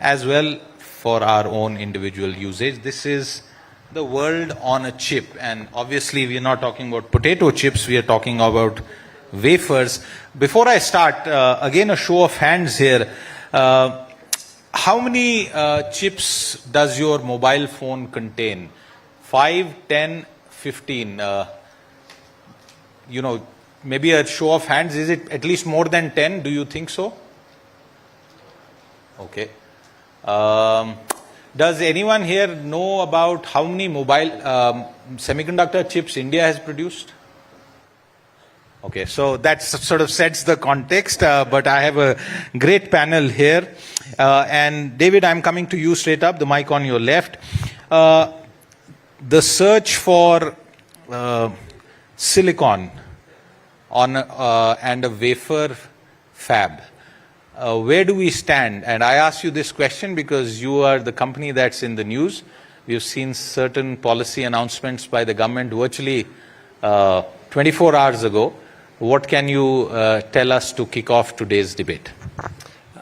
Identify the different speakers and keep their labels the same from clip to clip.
Speaker 1: as well for our own individual usage. This is the world on a chip, and obviously we are not talking about potato chips, we are talking about wafers. Before I start, again a show of hands here. How many chips does your mobile phone contain? 5, 10, 15? Maybe a show of hands. Is it at least more than 10? Do you think so? Okay. Does anyone here know about how many mobile semiconductor chips India has produced? Okay, so that sort of sets the context, but I have a great panel here. And David, I'm coming to you straight up, the mic on your left. The search for silicon on and a wafer fab. Where do we stand? And I ask you this question because you are the company that's in the news. We've seen certain policy announcements by the government virtually 24 hours ago. What can you tell us to kick off today's debate?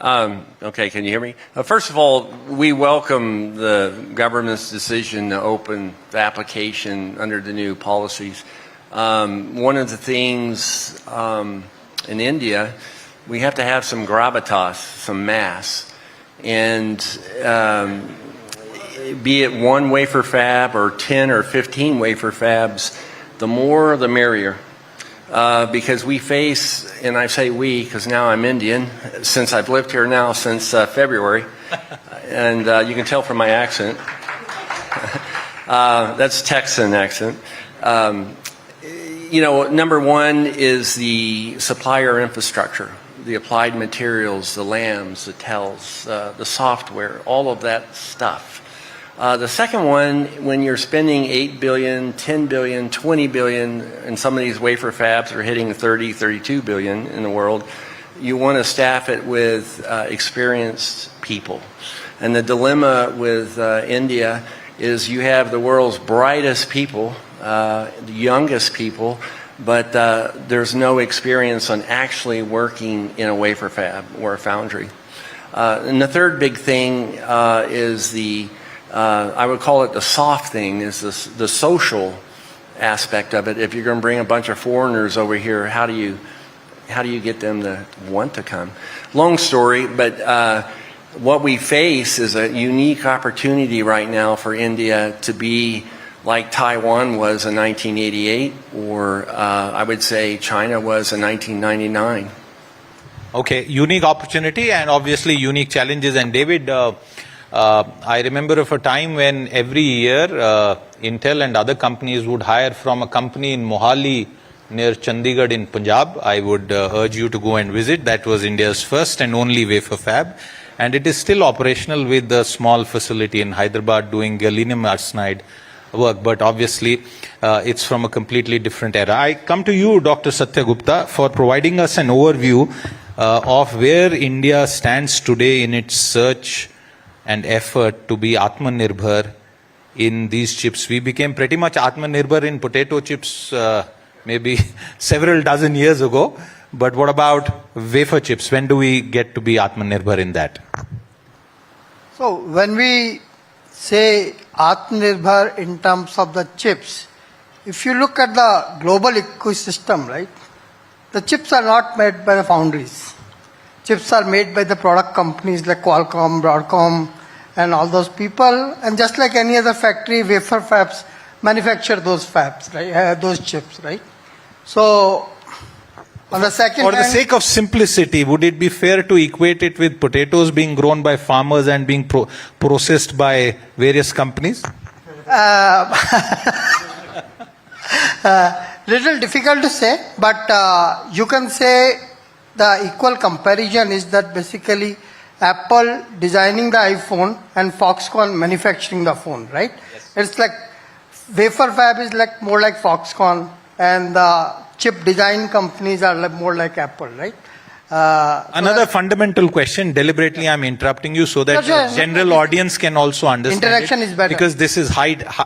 Speaker 2: Okay, can you hear me? First of all, we welcome the government's decision to open the application under the new policies. One of the things in India, we have to have some gravitas, some mass, and be it one wafer fab or 10 or 15 wafer fabs, the more the merrier. Because we face, and I say we because now I'm Indian, since I've lived here now since February, and you can tell from my accent. That's Texan accent. Number one is the supplier infrastructure, the applied materials, the LAMs, the TELs, the software, all of that stuff. The second one, when you're spending 8 billion, 10 billion, 20 billion, and some of these wafer fabs are hitting 30, 32 billion in the world, you want to staff it with experienced people. And the dilemma with India is you have the world's brightest people, the youngest people, but there's no experience on actually working in a wafer fab or a foundry. And the third big thing is I would call it the soft thing, is the social aspect of it. If you're going to bring a bunch of foreigners over here, how do you get them to want to come? Long story, but what we face is a unique opportunity right now for India to be like Taiwan was in 1988, or I would say China was in 1999.
Speaker 1: Okay, unique opportunity and obviously unique challenges. And David, I remember of a time when every year Intel and other companies would hire from a company in Mohali near Chandigarh in Punjab. I would urge you to go and visit. That was India's first and only wafer fab. And it is still operational with a small facility in Hyderabad doing gallium arsenide work. But obviously it's from a completely different era. I come to you, Dr. Satya Gupta, for providing us an overview of where India stands today in its search and effort to be Atmanirbhar in these chips. We became pretty much Atmanirbhar in potato chips maybe several dozen years ago. But what about wafer chips? When do we get to be Atmanirbhar in that?
Speaker 3: So when we say Atmanirbhar in terms of the chips, if you look at the global ecosystem, right, the chips are not made by the foundries. Chips are made by the product companies like Qualcomm, Broadcom, and all those people. And just like any other factory, wafer fabs manufacture those fabs, right? Those chips, right? So, on the second
Speaker 1: For the sake of simplicity, would it be fair to equate it with potatoes being grown by farmers and being processed by various companies?
Speaker 3: Little difficult to say, but you can say the equal comparison is that basically Apple designing the iPhone and Foxconn manufacturing the phone, right? Yes. It's like wafer fab is like more like Foxconn, and the chip design companies are more like Apple, right?
Speaker 1: Another fundamental question, deliberately I'm interrupting you so that
Speaker 3: Sure,
Speaker 1: the general audience can also understand
Speaker 3: Interaction
Speaker 1: it,
Speaker 3: is better.
Speaker 1: because this is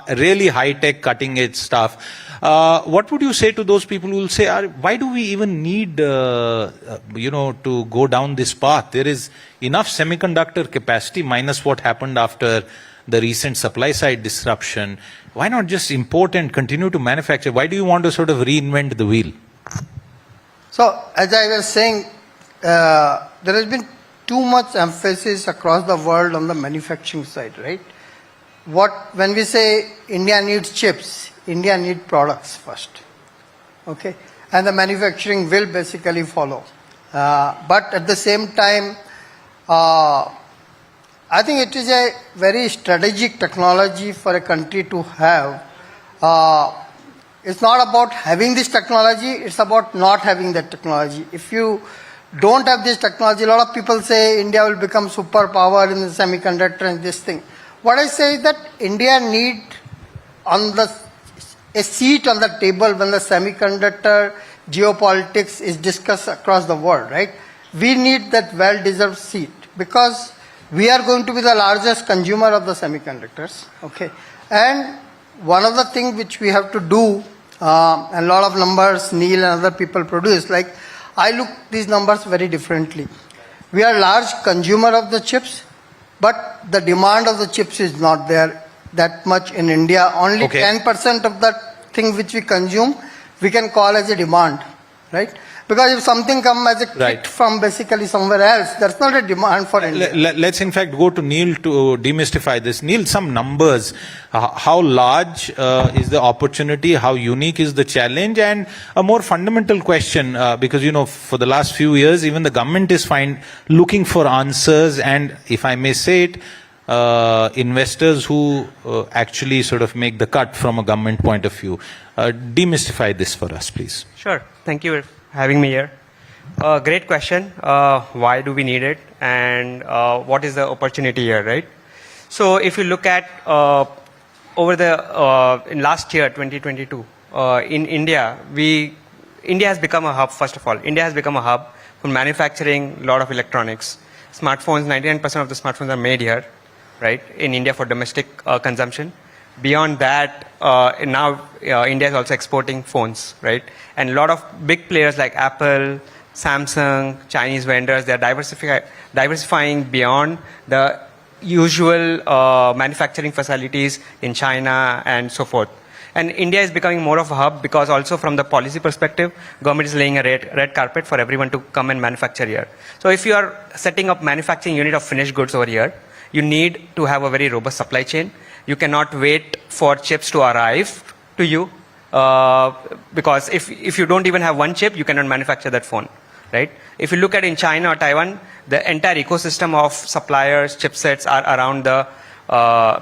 Speaker 1: really high-tech, cutting-edge stuff. What would you say to those people who will say, why do we even need, to go down this path? There is enough semiconductor capacity, minus what happened after the recent supply side disruption. Why not just import and continue to manufacture? Why do you want to sort of reinvent the wheel?
Speaker 3: So, as I was saying, there has been too much emphasis across the world on the manufacturing side, right? When we say India needs chips, India needs products first, okay? And the manufacturing will basically follow. But at the same time, I think it is a very strategic technology for a country to have. It's not about having this technology, it's about not having that technology. If you don't have this technology, a lot of people say India will become superpower in the semiconductor and this thing. What I say is that India need a seat on the table when the semiconductor geopolitics is discussed across the world, right? We need that well-deserved seat because we are going to be the largest consumer of the semiconductors, okay? And one of the things which we have to do, a lot of numbers Neil and other people produce, like I look these numbers very differently. We are large consumer of the chips, but the demand of the chips is not there that much in India. Only
Speaker 1: Okay.
Speaker 3: 10% of that thing which we consume, we can call as a demand, right? Because if something comes as a kit
Speaker 1: Right.
Speaker 3: from basically somewhere else, that's not a demand for India.
Speaker 1: Let's in fact go to Neil to demystify this. Neil, some numbers. How large is the opportunity? How unique is the challenge? And a more fundamental question, because for the last few years, even the government is looking for answers, and if I may say it, investors who actually sort of make the cut from a government point of view. Demystify this for us, please.
Speaker 4: Sure. Thank you for having me here. Great question. Why do we need it? And what is the opportunity here, right? So if you look at in last year, 2022, in India, India has become a hub, first of all. India has become a hub for manufacturing a lot of electronics. Smartphones, 99% of the smartphones are made here, right, in India for domestic consumption. Beyond that, now India is also exporting phones, right? And a lot of big players like Apple, Samsung, Chinese vendors, they are diversifying beyond the usual manufacturing facilities in China and so forth. And India is becoming more of a hub because also from the policy perspective, government is laying a red carpet for everyone to come and manufacture here. So if you are setting up manufacturing unit of finished goods over here, you need to have a very robust supply chain. You cannot wait for chips to arrive to you because if you don't even have one chip, you cannot manufacture that phone, right? If you look at in China or Taiwan, the entire ecosystem of suppliers, chipsets are around the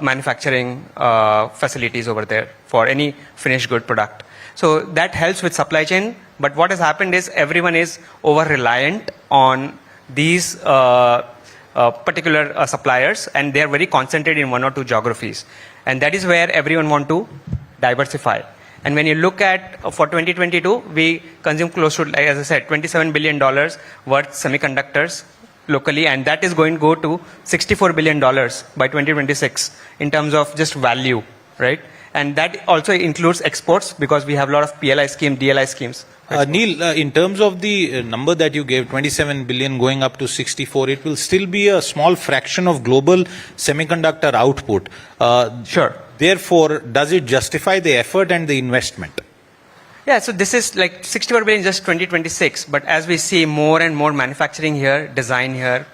Speaker 4: manufacturing facilities over there for any finished good product. So that helps with supply chain. But what has happened is everyone is over-reliant on these particular suppliers, and they are very concentrated in one or two geographies. And that is where everyone want to diversify. And when you look at, for 2022, we consume close to, like, as I said, $27 billion worth semiconductors locally, and that is going to go to $64 billion by 2026 in terms of just value, right? And that also includes exports because we have a lot of PLI scheme, DLI schemes.
Speaker 1: Neil, in terms of the number that you gave, 27 billion going up to 64, it will still be a small fraction of global semiconductor output.
Speaker 4: Sure.
Speaker 1: Therefore, does it justify the effort and the investment?
Speaker 4: Yeah, so this is like 64 billion just 2026, but as we see more and more manufacturing here, design here,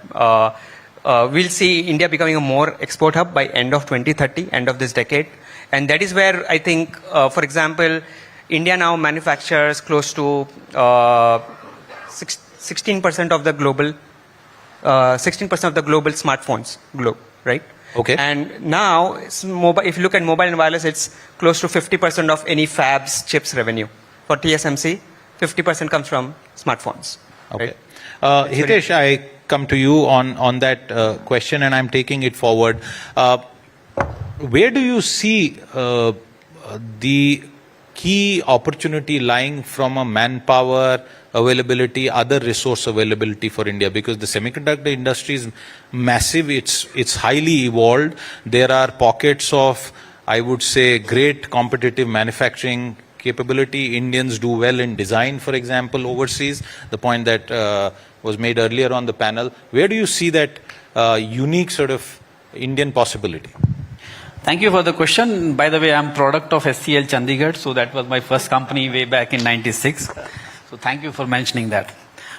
Speaker 4: we'll see India becoming a more export hub by end of 2030, end of this decade. And that is where I think, for example, India now manufactures close to 16% of the global 16% of the global smartphones right?
Speaker 1: Okay.
Speaker 4: And now, if you look at mobile and wireless, it's close to 50% of any fabs chips revenue. For TSMC, 50% comes from smartphones.
Speaker 1: Okay.
Speaker 4: Right?
Speaker 1: Hitesh, I come to you on that question, and I'm taking it forward. Where do you see the key opportunity lying from a manpower, availability, other resource availability for India? Because the semiconductor industry is massive, it's highly evolved. There are pockets of, I would say, great competitive manufacturing capability. Indians do well in design, for example, overseas, the point that was made earlier on the panel. Where do you see that unique sort of Indian possibility?
Speaker 5: Thank you for the question. By the way, I'm product of SCL Chandigarh, so that was my first company way back in '96. So thank you for mentioning that.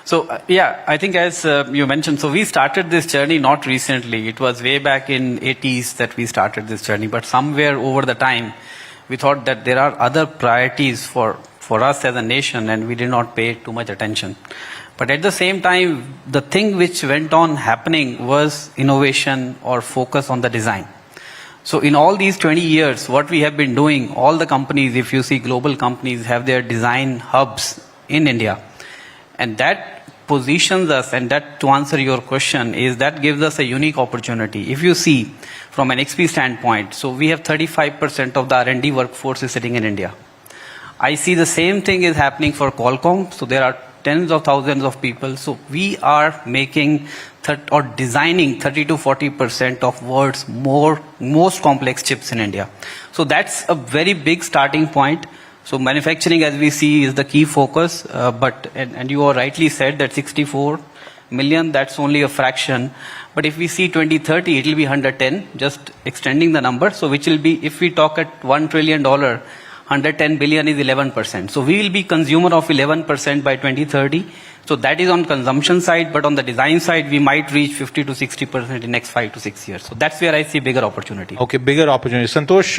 Speaker 5: So yeah, I think as you mentioned, so we started this journey not recently. It was way back in '80s that we started this journey, but somewhere over the time, we thought that there are other priorities for us as a nation, and we did not pay too much attention. But at the same time, the thing which went on happening was innovation or focus on the design. So in all these 20 years, what we have been doing, all the companies, if you see global companies, have their design hubs in India. And that positions us, and that, to answer your question, is that gives us a unique opportunity. If you see from an XP standpoint, so we have 35% of the R&D workforce is sitting in India. I see the same thing is happening for Qualcomm. So there are tens of thousands of people. So we are making or designing 30 to 40% of world's most complex chips in India. So that's a very big starting point. So manufacturing, as we see, is the key focus. And you are rightly said that 64 million, that's only a fraction. But if we see 2030, it will be 110, just extending the number. So which will be, if we talk at $1 trillion, 110 billion is 11%. So we will be consumer of 11% by 2030. So that is on consumption side, but on the design side, we might reach 50 to 60% in next 5 to 6 years. So that's where I see bigger opportunity.
Speaker 1: Okay, bigger opportunity. Santosh,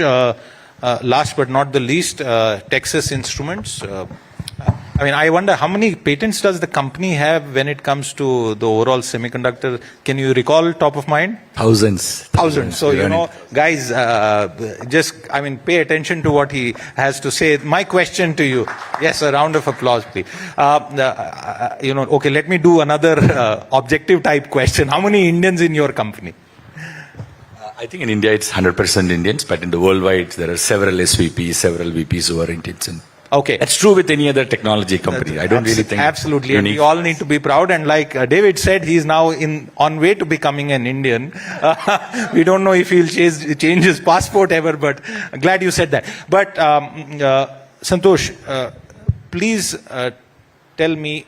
Speaker 1: last but not the least, Texas Instruments. I mean, I wonder how many patents does the company have when it comes to the overall semiconductor? Can you recall top of mind?
Speaker 6: Thousands.
Speaker 1: So, you know, guys, just, I mean, pay attention to what he has to say. My question to you, yes, a round of applause, please. You know, okay, let me do another objective type question. How many Indians in your company?
Speaker 6: I think in India it's 100% Indians, but in the worldwide there are several SVPs, several VPs who are Indians. And
Speaker 1: okay.
Speaker 6: That's true with any other technology company. I don't really think.
Speaker 1: Absolutely. And we all need to be proud. And like David said, he's now on way to becoming an Indian. We don't know if he'll change his passport ever, but glad you said that. But Santosh, please tell me,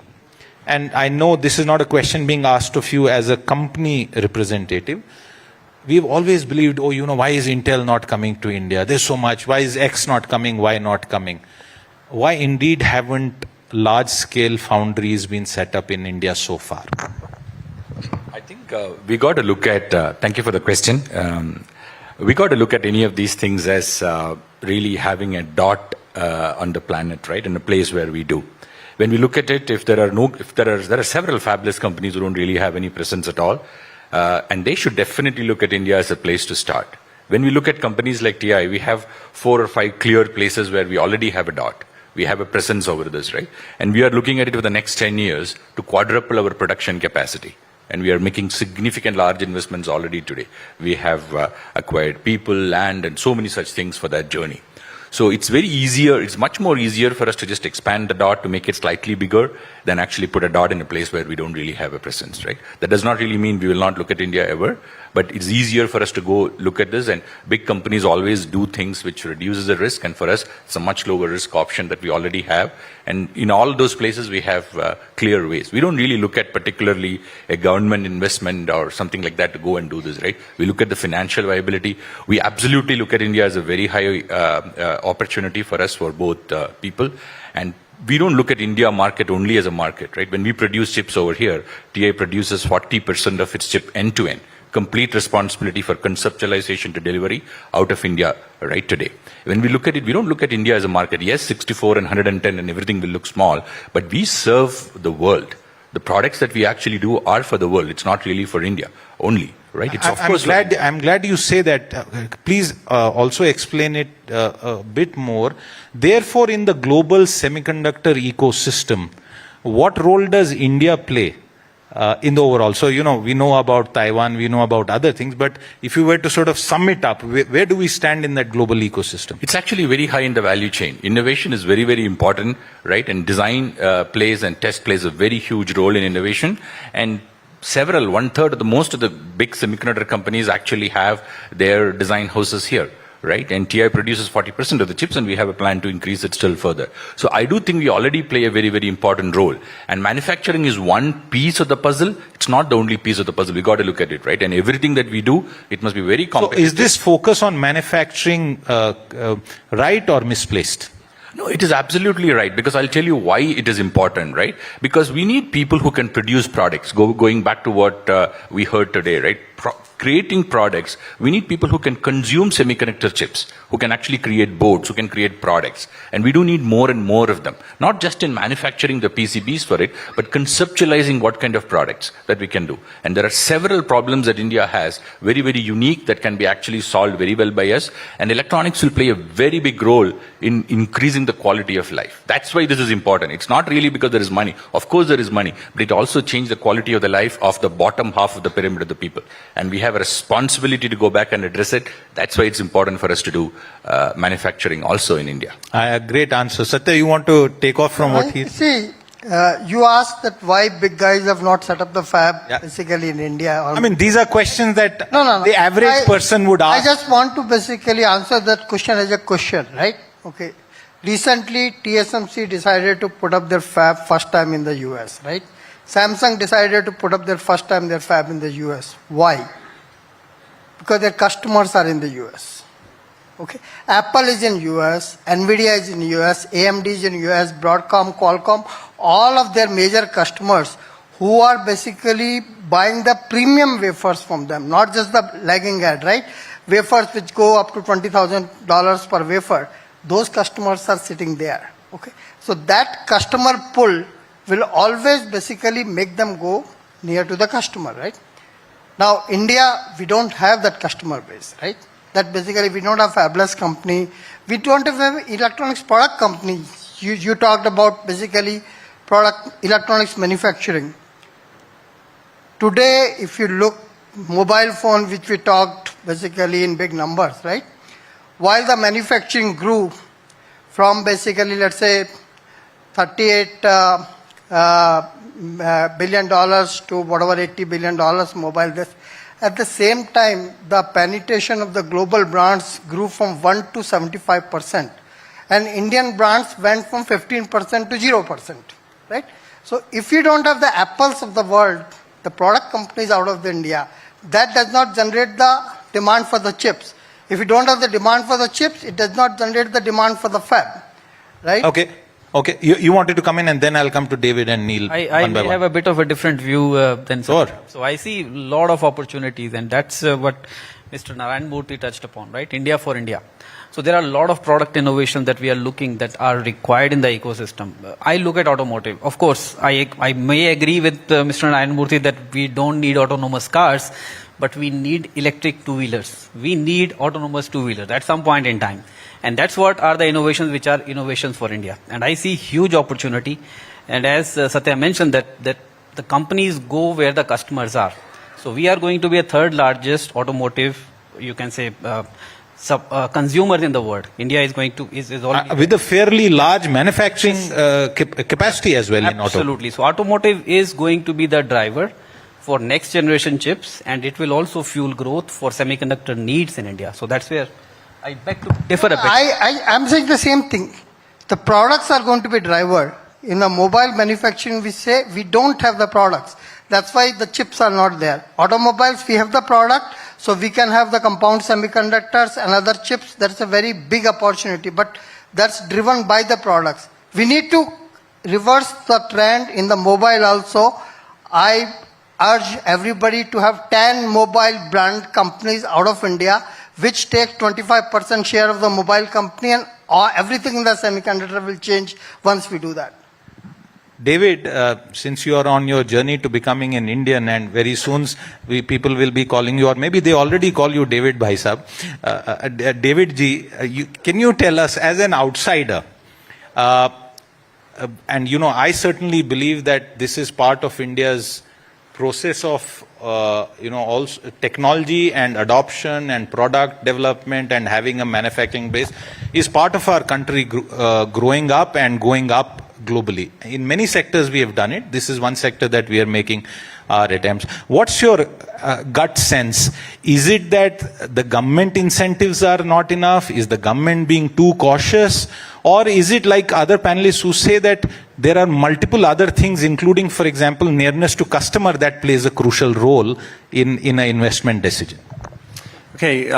Speaker 1: and I know this is not a question being asked of you as a company representative. We've always believed, oh, you know, why is Intel not coming to India? There's so much. Why is X not coming? Why not coming? Why indeed haven't large-scale foundries been set up in India so far?
Speaker 6: I think we got to look at, thank you for the question. We got to look at any of these things as really having a dot on the planet, right? In a place where we do. When we look at it, there are several fabulous companies who don't really have any presence at all. And they should definitely look at India as a place to start. When we look at companies like TI, we have 4 or 5 clear places where we already have a dot. We have a presence over this, right? And we are looking at it for the next 10 years to quadruple our production capacity. And we are making significant large investments already today. We have acquired people, land, and so many such things for that journey. So it's much more easier for us to just expand the dot to make it slightly bigger than actually put a dot in a place where we don't really have a presence, right? That does not really mean we will not look at India ever, but it's easier for us to go look at this, and big companies always do things which reduces the risk, and for us, it's a much lower risk option that we already have. And in all those places, we have clear ways. We don't really look at particularly a government investment or something like that to go and do this, right? We look at the financial viability. We absolutely look at India as a very high opportunity for us, for both people. And we don't look at India market only as a market, right? When we produce chips over here, TI produces 40% of its chip end-to-end. Complete responsibility for conceptualization to delivery out of India right today. When we look at it, we don't look at India as a market. Yes, 64 and 110 and everything will look small, but we serve the world. The products that we actually do are for the world. It's not really for India only, right? It's
Speaker 1: I'm glad you say that. Please also explain it a bit more. Therefore, in the global semiconductor ecosystem, what role does India play? in the overall? So, we know about Taiwan, we know about other things, but if you were to sort of sum it up, where do we stand in that global ecosystem?
Speaker 6: It's actually very high in the value chain. Innovation is very, very important, right? And design plays and test plays a very huge role in innovation. And one-third of most of the big semiconductor companies actually have their design houses here, right? And TI produces 40% of the chips, and we have a plan to increase it still further. So I do think we already play a very, very important role. And manufacturing is one piece of the puzzle. It's not the only piece of the puzzle. We got to look at it, right? And everything that we do, it must be very competitive.
Speaker 1: So is this focus on manufacturing right or misplaced?
Speaker 6: No, it is absolutely right, because I'll tell you why it is important, right? Because we need people who can produce products, going back to what we heard today, right? Creating products, we need people who can consume semiconductor chips, who can actually create boards, who can create products. And we do need more and more of them, not just in manufacturing the PCBs for it, but conceptualizing what kind of products that we can do. And there are several problems that India has, very, very unique, that can be actually solved very well by us. And electronics will play a very big role in increasing the quality of life. That's why this is important. It's not really because there is money. Of course there is money, but it also changed the quality of the life of the bottom half of the pyramid of the people. And we have a responsibility to go back and address it. That's why it's important for us to do manufacturing also in India.
Speaker 1: Great answer. Satya, you want to take off from what he...
Speaker 3: See, you asked that why big guys have not set up the fab basically in India.
Speaker 1: I mean, these are questions that
Speaker 3: No.
Speaker 1: the average person would ask.
Speaker 3: I just want to basically answer that question as a question, right? Okay. Recently, TSMC decided to put up their fab first time in the US, right? Samsung decided to put up their first time their fab in the US. Why? Because their customers are in the US. Okay. Apple is in US, Nvidia is in US, AMD is in US, Broadcom, Qualcomm, all of their major customers who are basically buying the premium wafers from them, not just the lagging edge, right? Wafers which go up to $20,000 per wafer. Those customers are sitting there. Okay. So that customer pull will always basically make them go near to the customer, right? Now, India, we don't have that customer base, right? That basically we don't have fabless company. We don't have electronics product company. You talked about basically product electronics manufacturing. Today, if you look, mobile phone, which we talked basically in big numbers, right? While the manufacturing grew from basically, let's say, $38 billion to whatever $80 billion mobile, this. At the same time, the penetration of the global brands grew from 1 to 75%. And Indian brands went from 15% to 0%, right? So if you don't have the Apples of the world, the product companies out of India, that does not generate the demand for the chips. If you don't have the demand for the chips, it does not generate the demand for the fab, right?
Speaker 1: Okay. You wanted to come in, and then I'll come to David and Neil.
Speaker 5: I may have a bit of a different view than
Speaker 1: Sure.
Speaker 5: So I see a lot of opportunities, and that's what Mr. Narayan Murthy touched upon, right? India for India. So there are a lot of product innovation that we are looking that are required in the ecosystem. I look at automotive. Of course, I may agree with Mr. Narayan Murthy that we don't need autonomous cars, but we need electric two-wheelers. We need autonomous two-wheelers at some point in time. And that's what are the innovations which are innovations for India. And I see huge opportunity. And as Satya mentioned, that the companies go where the customers are. So we are going to be a third largest automotive, you can say, consumer in the world. India is going to is already
Speaker 1: with a fairly large manufacturing capacity as well in auto.
Speaker 5: Absolutely. So automotive is going to be the driver for next generation chips, and it will also fuel growth for semiconductor needs in India. So that's where I beg to differ a bit.
Speaker 3: I'm saying the same thing. The products are going to be driver. In the mobile manufacturing, we say we don't have the products. That's why the chips are not there. Automobiles, we have the product, so we can have the compound semiconductors and other chips. That's a very big opportunity, but that's driven by the products. We need to reverse the trend in the mobile also. I urge everybody to have 10 mobile brand companies out of India, which take 25% share of the mobile company, and everything in the semiconductor will change once we do that.
Speaker 1: David, since you are on your journey to becoming an Indian, and very soon people will be calling you, or maybe they already call you David Bhai Sahab. David ji, can you tell us as an outsider, and I certainly believe that this is part of India's process of also technology and adoption and product development and having a manufacturing base is part of our country growing up and going up globally. In many sectors we have done it. This is one sector that we are making our attempts. What's your gut sense? Is it that the government incentives are not enough? Is the government being too cautious? Or is it like other panelists who say that there are multiple other things, including, for example, nearness to customer, that plays a crucial role in an investment decision?
Speaker 2: Okay,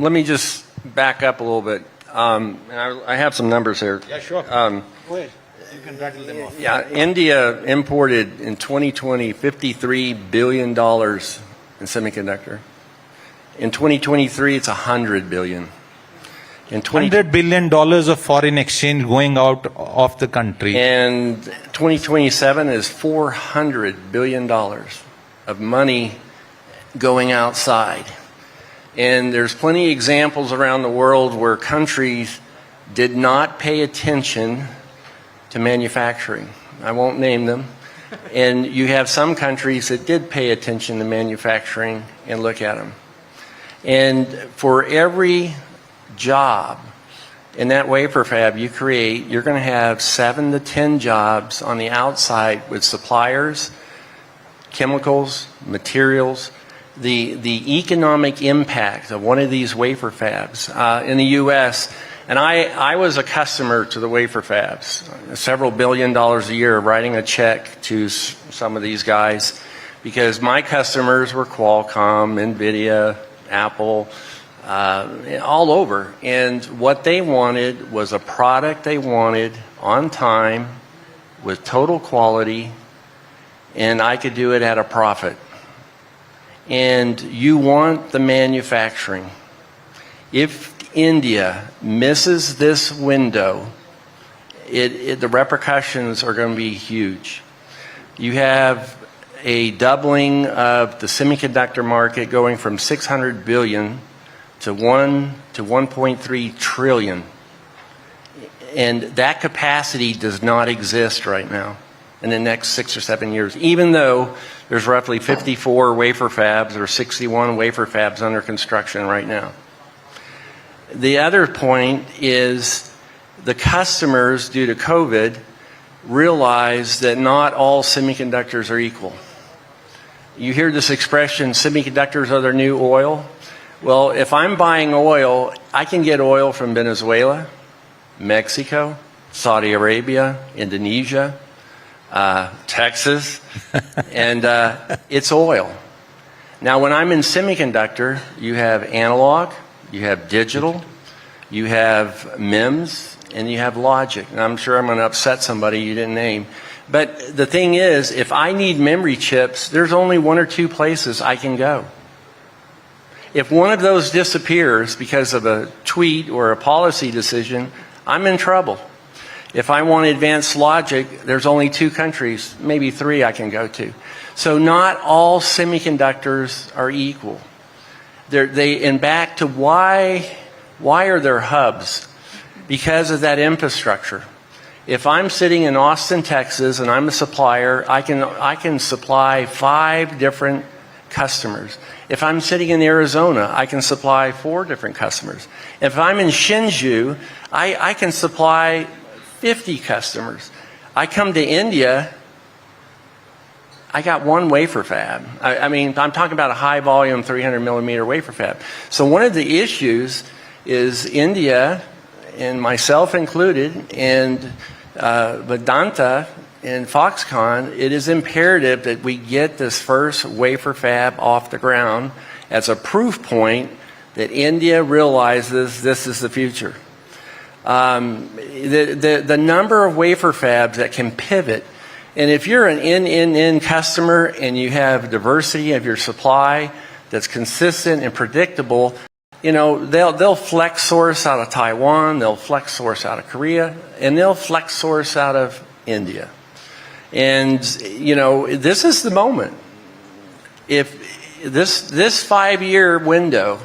Speaker 2: let me just back up a little bit. And I have some numbers here.
Speaker 1: Yeah, sure. Go ahead. You can rattle them off.
Speaker 2: Yeah, India imported in 2020 $53 billion in semiconductor. In 2023, it's $100 billion. In
Speaker 1: $100 billion of foreign exchange going out of the country.
Speaker 2: And 2027 is $400 billion of money going outside. And there's plenty of examples around the world where countries did not pay attention to manufacturing. I won't name them. And you have some countries that did pay attention to manufacturing and look at them. And for every job in that wafer fab you create, you're going to have 7 to 10 jobs on the outside with suppliers, chemicals, materials. The economic impact of one of these wafer fabs in the U.S., and I was a customer to the wafer fabs, several $1 billion a year, writing a check to some of these guys, because my customers were Qualcomm, NVIDIA, Apple, all over. And what they wanted was a product they wanted on time with total quality, and I could do it at a profit. And you want the manufacturing. If India misses this window, the repercussions are going to be huge. You have a doubling of the semiconductor market going from 600 billion to 1.3 trillion. And that capacity does not exist right now in the next 6 or 7 years, even though there's roughly 54 wafer fabs or 61 wafer fabs under construction right now. The other point is the customers, due to COVID, realize that not all semiconductors are equal. You hear this expression, semiconductors are their new oil. Well, if I'm buying oil, I can get oil from Venezuela, Mexico, Saudi Arabia, Indonesia, Texas, and it's oil. Now, when I'm in semiconductor, you have analog, you have digital, you have MEMS, and you have logic. And I'm sure I'm going to upset somebody you didn't name. But the thing is, if I need memory chips, there's only 1 or 2 places I can go. If one of those disappears because of a tweet or a policy decision, I'm in trouble. If I want advanced logic, there's only 2 countries, maybe 3 I can go to. So not all semiconductors are equal. And back to why are there hubs? Because of that infrastructure. If I'm sitting in Austin, Texas, and I'm a supplier, I can supply 5 different customers. If I'm sitting in Arizona, I can supply 4 different customers. If I'm in Hsinchu, I can supply 50 customers. I come to India, I got 1 wafer fab. I mean, I'm talking about a high volume 300 millimeter wafer fab. So one of the issues is India, and myself included, and Vedanta and Foxconn, it is imperative that we get this first wafer fab off the ground as a proof point that India realizes this is the future. The number of wafer fabs that can pivot, and if you're an in customer and you have diversity of your supply that's consistent and predictable, you know, they'll flex source out of Taiwan, they'll flex source out of Korea, and they'll flex source out of India. And, you know, this is the moment. If this 5-year window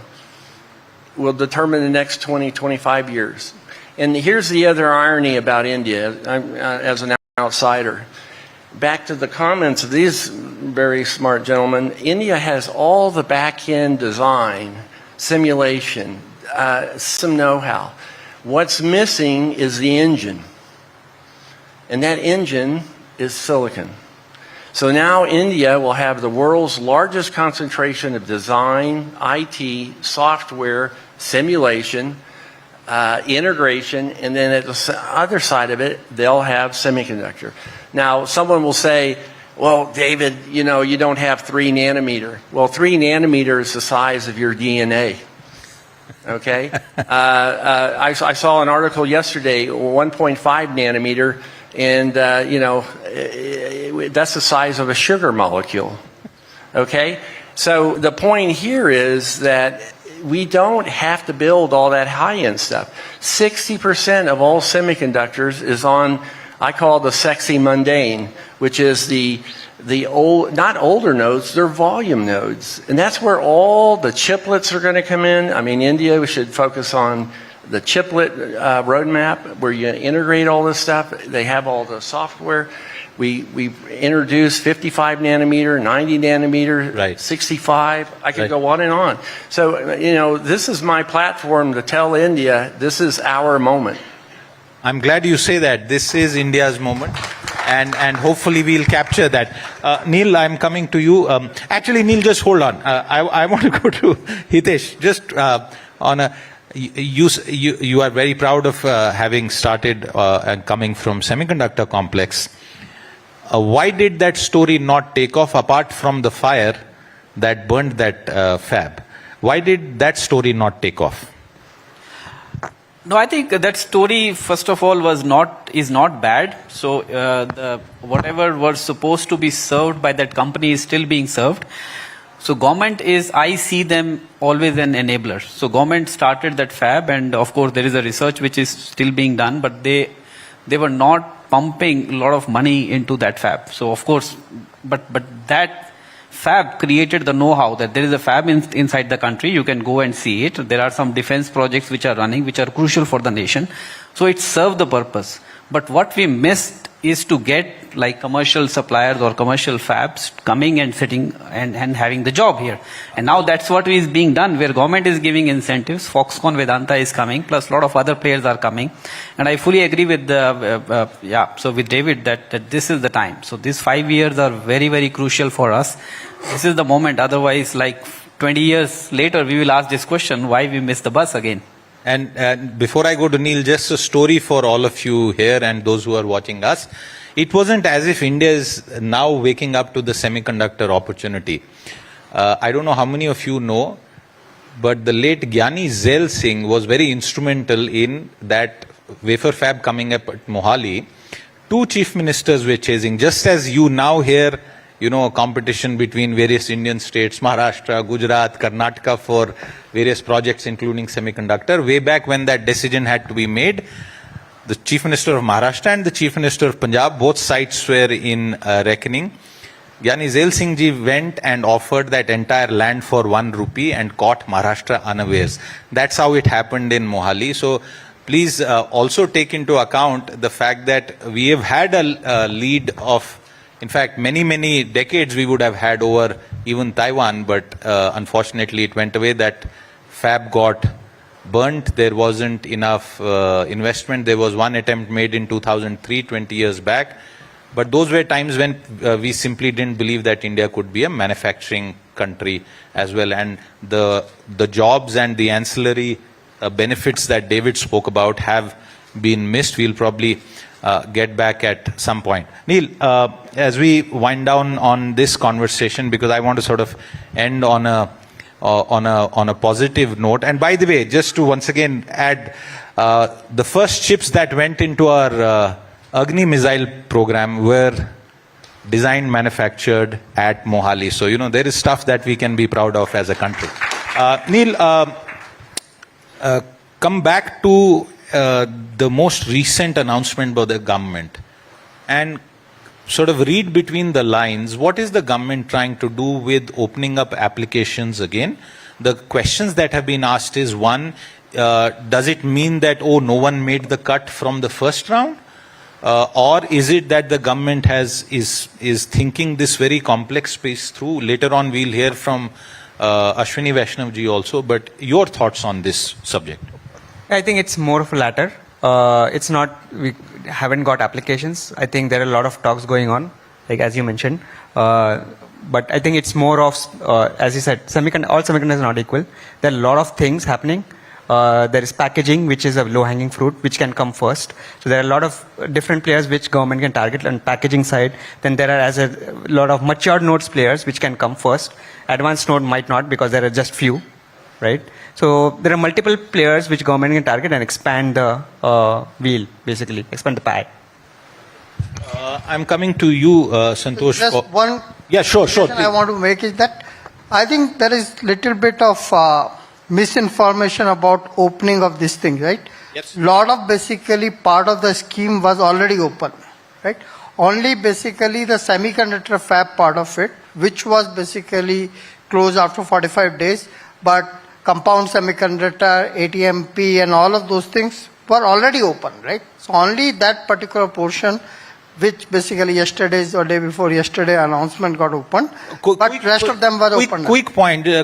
Speaker 2: will determine the next 20, 25 years. And here's the other irony about India, as an outsider. Back to the comments of these very smart gentleman. India has all the back-end design, simulation, some know-how. What's missing is the engine. And that engine is silicon. So now India will have the world's largest concentration of design, IT, software, simulation, integration, and then at the other side of it, they'll have semiconductor. Now, someone will say, well, David, you know, you don't have 3 nanometer. Well, 3 nanometer is the size of your DNA. Okay? I saw an article yesterday, 1.5 nanometer, and, you know, that's the size of a sugar molecule. Okay? So the point here is that we don't have to build all that high-end stuff. 60% of all semiconductors is on, I call the sexy mundane, which is the old, not older nodes, they're volume nodes. And that's where all the chiplets are going to come in. I mean, India, we should focus on the chiplet roadmap where you integrate all this stuff. They have all the software. We've introduced 55 nanometer, 90 nanometer,
Speaker 1: right.
Speaker 2: 65. I could
Speaker 1: right.
Speaker 2: go on and on. So, you know, this is my platform to tell India this is our moment.
Speaker 1: I'm glad you say that. This is India's moment. And hopefully we'll capture that. Neil, I'm coming to you. Actually, Neil, just hold on. I want to go to Hitesh. Just on a... You are very proud of having started and coming from Semiconductor Complex. Why did that story not take off apart from the fire that burned that fab? Why did that story not take off?
Speaker 5: No, I think that story, first of all, is not bad. So whatever was supposed to be served by that company is still being served. So government is, I see them always an enabler. So government started that fab, and of course there is a research which is still being done, but they were not pumping a lot of money into that fab. So of course, but that fab created the know-how that there is a fab inside the country. You can go and see it. There are some defense projects which are running, which are crucial for the nation. So it served the purpose. But what we missed is to get like commercial suppliers or commercial fabs coming and sitting and having the job here. And now that's what is being done, where government is giving incentives. Foxconn Vedanta is coming, plus a lot of other players are coming. And I fully agree with with David that this is the time. So these 5 years are very, very crucial for us. This is the moment. Otherwise, like 20 years later, we will ask this question, why we missed the bus again?
Speaker 1: And before I go to Neil, just a story for all of you here and those who are watching us. It wasn't as if India is now waking up to the semiconductor opportunity. I don't know how many of you know, but the late Gyani Zail Singh was very instrumental in that wafer fab coming up at Mohali. 2 chief ministers were chasing, just as you now hear, you know, a competition between various Indian states, Maharashtra, Gujarat, Karnataka for various projects including semiconductor. Way back when that decision had to be made, the Chief Minister of Maharashtra and the Chief Minister of Punjab, both sides were in reckoning. Gyani Zail Singh ji went and offered that entire land for 1 rupee and caught Maharashtra unawares. That's how it happened in Mohali. So please also take into account the fact that we have had a lead of, in fact, many, many decades we would have had over even Taiwan, but unfortunately it went away. That fab got burnt. There wasn't enough investment. There was one attempt made in 2003, 20 years back. But those were times when we simply didn't believe that India could be a manufacturing country as well. And the jobs and the ancillary benefits that David spoke about have been missed. We'll probably get back at some point. Neil, as we wind down on this conversation, because I want to sort of end on a positive note. And by the way, just to once again add, the first chips that went into our Agni missile program were designed, manufactured at Mohali. So, you know, there is stuff that we can be proud of as a country. Neil, come back to the most recent announcement by the government and sort of read between the lines. What is the government trying to do with opening up applications again? The questions that have been asked is, one, does it mean that, oh, no one made the cut from the first round? Or is it that the government is thinking this very complex space through? Later on, we'll hear from Ashwini Vaishnav ji also, but your thoughts on this subject?
Speaker 4: I think it's more of a latter. It's not, we haven't got applications. I think there are a lot of talks going on, like as you mentioned. But I think it's more of, as you said, all semiconductors are not equal. There are a lot of things happening. There is packaging, which is a low-hanging fruit, which can come first. So there are a lot of different players which government can target on packaging side. Then there are a lot of mature nodes players which can come first. Advanced node might not because there are just few, right? So there are multiple players which government can target and expand the wheel, basically, expand the pie.
Speaker 1: I'm coming to you, Santosh.
Speaker 3: Just one
Speaker 1: sure.
Speaker 3: I want to make is that I think there is little bit of misinformation about opening of this thing, right?
Speaker 1: Yes.
Speaker 3: Lot of basically part of the scheme was already open, right? Only basically the semiconductor fab part of it, which was basically closed after 45 days, but compound semiconductor, ATMP and all of those things were already open, right? So only that particular portion, which basically yesterday's or day before yesterday announcement got opened, but rest of them were open.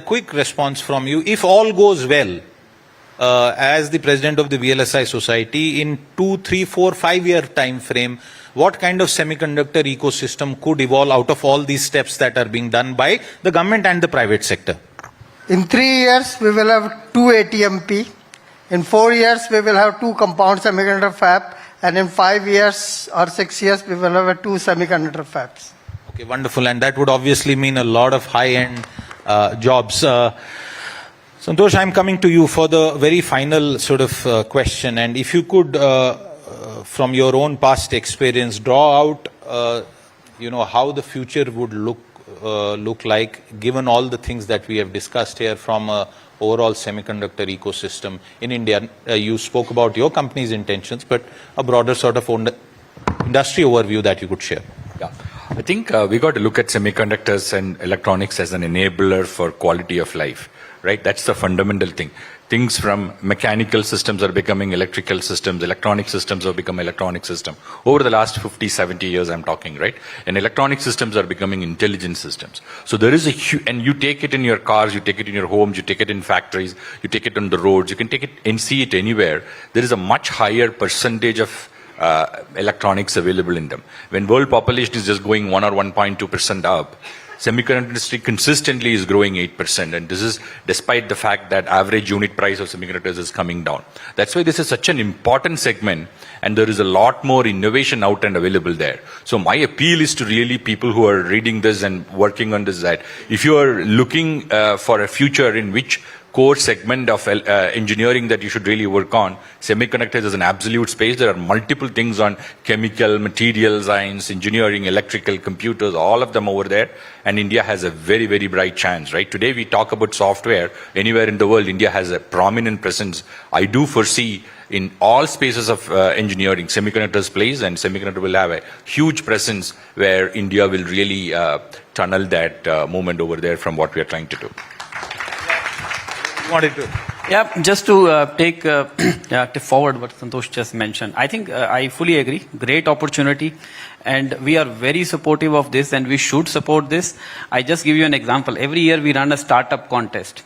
Speaker 1: Quick response from you. If all goes well, as the president of the VLSI Society, in 2, 3, 4, 5 year time frame, what kind of semiconductor ecosystem could evolve out of all these steps that are being done by the government and the private sector?
Speaker 3: In 3 years, we will have 2 ATMP. In 4 years, we will have 2 compound semiconductor fab. And in 5 years or 6 years, we will have 2 semiconductor fabs.
Speaker 1: Okay, wonderful. And that would obviously mean a lot of high-end jobs. Santosh, I'm coming to you for the very final sort of question. And if you could, from your own past experience, draw out, how the future would look like, given all the things that we have discussed here from a overall semiconductor ecosystem in India. You spoke about your company's intentions, but a broader sort of industry overview that you could share.
Speaker 6: Yeah, I think we got to look at semiconductors and electronics as an enabler for quality of life, right? That's the fundamental thing. Things from mechanical systems are becoming electrical systems, electronic systems have become electronic system. Over the last 50, 70 years I'm talking, right? And electronic systems are becoming intelligent systems. So there is and you take it in your cars, you take it in your homes, you take it in factories, you take it on the roads, you can take it and see it anywhere. There is a much higher percentage of electronics available in them. When world population is just going 1 or 1.2% up, semiconductor industry consistently is growing 8%, and this is despite the fact that average unit price of semiconductors is coming down. That's why this is such an important segment, and there is a lot more innovation out and available there. So my appeal is to really people who are reading this and working on this, that if you are looking for a future in which core segment of engineering that you should really work on, semiconductors is an absolute space. There are multiple things on chemical, material science, engineering, electrical, computers, all of them over there. And India has a very, very bright chance, right? Today we talk about software. Anywhere in the world, India has a prominent presence. I do foresee in all spaces of engineering, semiconductors plays, and semiconductor will have a huge presence where India will really tunnel that movement over there from what we are trying to do.
Speaker 5: Yeah, just to take to forward what Santosh just mentioned. I think I fully agree. Great opportunity, and we are very supportive of this, and we should support this. I just give you an example. Every year we run a startup contest.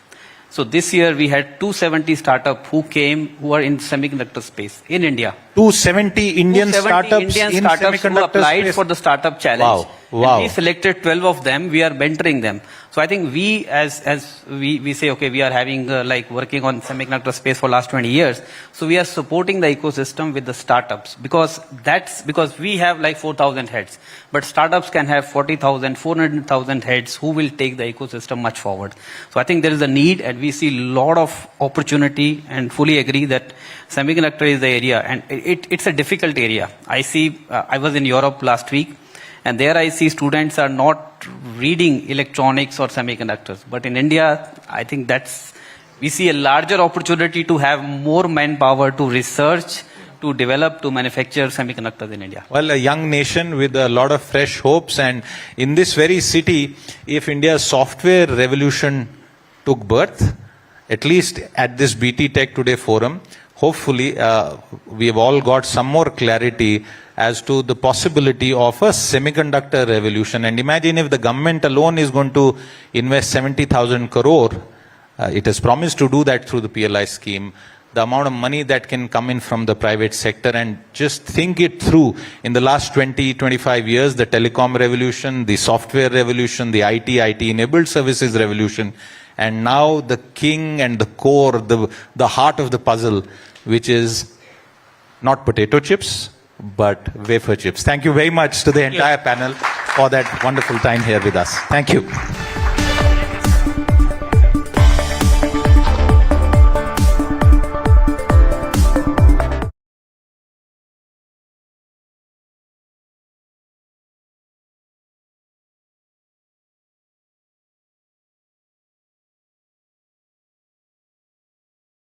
Speaker 5: So this year we had 270 startups who are in semiconductor space in India.
Speaker 1: 270 Indian startups in semiconductor
Speaker 5: who applied
Speaker 1: space
Speaker 5: for the startup challenge.
Speaker 1: Wow.
Speaker 5: And we selected 12 of them. We are mentoring them. So I think we, as we say, okay, we are having like working on semiconductor space for last 20 years. So we are supporting the ecosystem with the startups, because we have like 4,000 heads, but startups can have 40,000, 400,000 heads who will take the ecosystem much forward. So I think there is a need, and we see a lot of opportunity, and fully agree that semiconductor is the area, and it's a difficult area. I was in Europe last week, and there I see students are not reading electronics or semiconductors. But in India, I think we see a larger opportunity to have more manpower to research, to develop, to manufacture semiconductors in India.
Speaker 1: Well, a young nation with a lot of fresh hopes, and in this very city, if India's software revolution took birth, at least at this BT Tech Today forum, hopefully we have all got some more clarity as to the possibility of a semiconductor revolution. And imagine if the government alone is going to invest 70,000 crore, it has promised to do that through the PLI scheme, the amount of money that can come in from the private sector, and just think it through. In the last 20-25 years, the telecom revolution, the software revolution, the IT-enabled services revolution, and now the king and the core, the heart of the puzzle, which is not potato chips, but wafer chips. Thank you very much to the entire panel for that wonderful time here with us. Thank you.